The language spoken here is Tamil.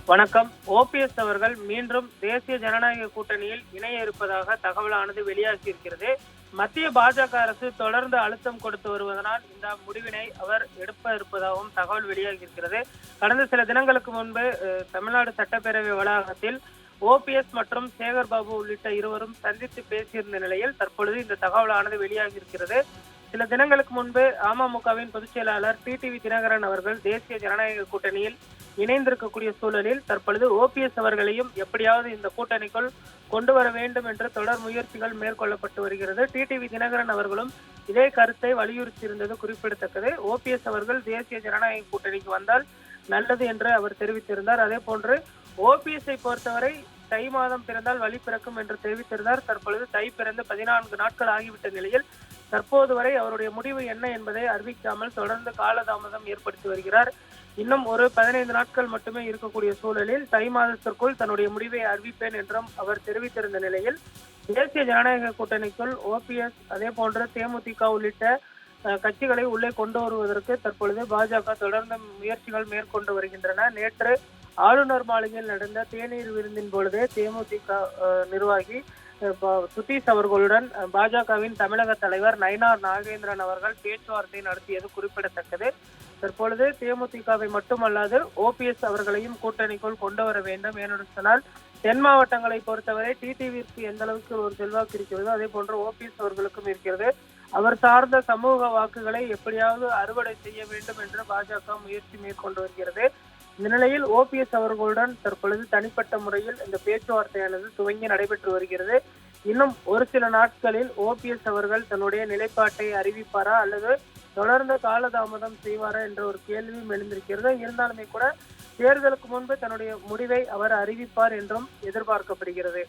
வணக்கம். ஓபிஎஸ் அவர்கள் மீண்டும் தேசிய ஜனநாயக கூட்டணியில் இணைய இருப்பதாக தகவலானது வெளியாகியிருக்கிறது. மத்திய பாஜக அரசு தொடர்ந்து அழுத்தம் கொடுத்து வருவதனால் இந்த முடிவினை அவர் எடுப்ப இருப்பதாகவும் தகவல் வெளியாகியிருக்கிறது. கடந்த சில தினங்களுக்கு முன்பு தமிழ்நாடு சட்டப்பேரவை வளாகத்தில் ஓபிஎஸ் மற்றும் சேகர் பாபு உள்ளிட்ட இருவரும் சந்தித்து பேசியிருந்த நிலையில் தற்பொழுது இந்த தகவலானது வெளியாகியிருக்கிறது. சில தினங்களுக்கு முன்பு அமமுகவின் பொதுச் செயலாளர் டிடிவி தினகரன் அவர்கள் தேசிய ஜனநாயக கூட்டணியில் இணைந்திருக்கக்கூடிய சூழலில் தற்பொழுது ஓபிஎஸ் அவர்களையும் எப்படியாவது இந்த கூட்டணிக்குள் கொண்டு வர வேண்டும் என்று தொடர் முயற்சிகள் மேற்கொள்ளப்பட்டு வருகிறது. டிடிவி தினகரன் அவர்களும் இதே கருத்தை வலியுறுத்தியிருந்தது குறிப்பிடத்தக்கது. ஓபிஎஸ் அவர்கள் தேசிய ஜனநாயக கூட்டணிக்கு வந்தால் நல்லது என்று அவர் தெரிவித்திருந்தார். அதே போன்று ஓபிஎஸ்ஐ பொறுத்தவரை தை மாதம் பிறந்தால் வழி பிறக்கும் என்று தெரிவித்திருந்தார். தற்பொழுது தை பிறந்து 14 நாட்கள் ஆகிவிட்ட நிலையில் தற்போது வரை அவருடைய முடிவு என்ன என்பதை அறிவிக்காமல் தொடர்ந்து காலதாமதம் ஏற்படுத்தி வருகிறார். இன்னும் ஒரு 15 நாட்கள் மட்டுமே இருக்கக்கூடிய சூழலில் தை மாதத்திற்குள் தன்னுடைய முடிவை அறிவிப்பேன் என்றும் அவர் தெரிவித்திருந்த நிலையில் தேசிய ஜனநாயக கூட்டணிக்குள் ஓபிஎஸ் அதே போன்று தேமுதிக உள்ளிட்ட கட்சிகளை உள்ளே கொண்டு வருவதற்கு தற்பொழுது பாஜக தொடர்ந்து முயற்சிகள் மேற்கொண்டு வருகின்றன. நேற்று ஆளுநர் மாளிகையில் நடந்த தேநீர் விருந்தின் பொழுதே தேமுதிக நிர்வாகி சுதீஷ் அவர்களுடன் பாஜகவின் தமிழக தலைவர் நயினார் நாகேந்திரன் அவர்கள் பேச்சுவார்த்தை நடத்தியது குறிப்பிடத்தக்கது. தற்பொழுது தேமுதிகவை மட்டுமல்லாது ஓபிஎஸ் அவர்களையும் கூட்டணிக்குள் கொண்டு வர வேண்டும். ஏனென்று சொன்னால் தென் மாவட்டங்களை பொறுத்தவரை டிடிவிற்கு எந்த அளவுக்கு ஒரு செல்வாக்கு இருக்கிறதோ அதே போன்று ஓபிஎஸ் அவர்களுக்கும் இருக்கிறது. அவர் சார்ந்த சமூக வாக்குகளை எப்படியாவது அறுவடை செய்ய வேண்டும் என்று பாஜக முயற்சி மேற்கொண்டு வருகிறது. இந்த நிலையில் ஓபிஎஸ் அவர்களுடன் தற்பொழுது தனிப்பட்ட முறையில் இந்த பேச்சுவார்த்தையானது துவங்கி நடைபெற்று வருகிறது. இன்னும் ஒரு சில நாட்களில் ஓபிஎஸ் அவர்கள் தன்னுடைய நிலைப்பாட்டை அறிவிப்பாரா அல்லது தொடர்ந்து காலதாமதம் செய்வாரா என்ற ஒரு கேள்வியும் எழுந்திருக்கிறது. இருந்தாலுமே கூட தேர்தலுக்கு முன்பு தன்னுடைய முடிவை அவர் அறிவிப்பார் என்றும் எதிர்பார்க்கப்படுகிறது.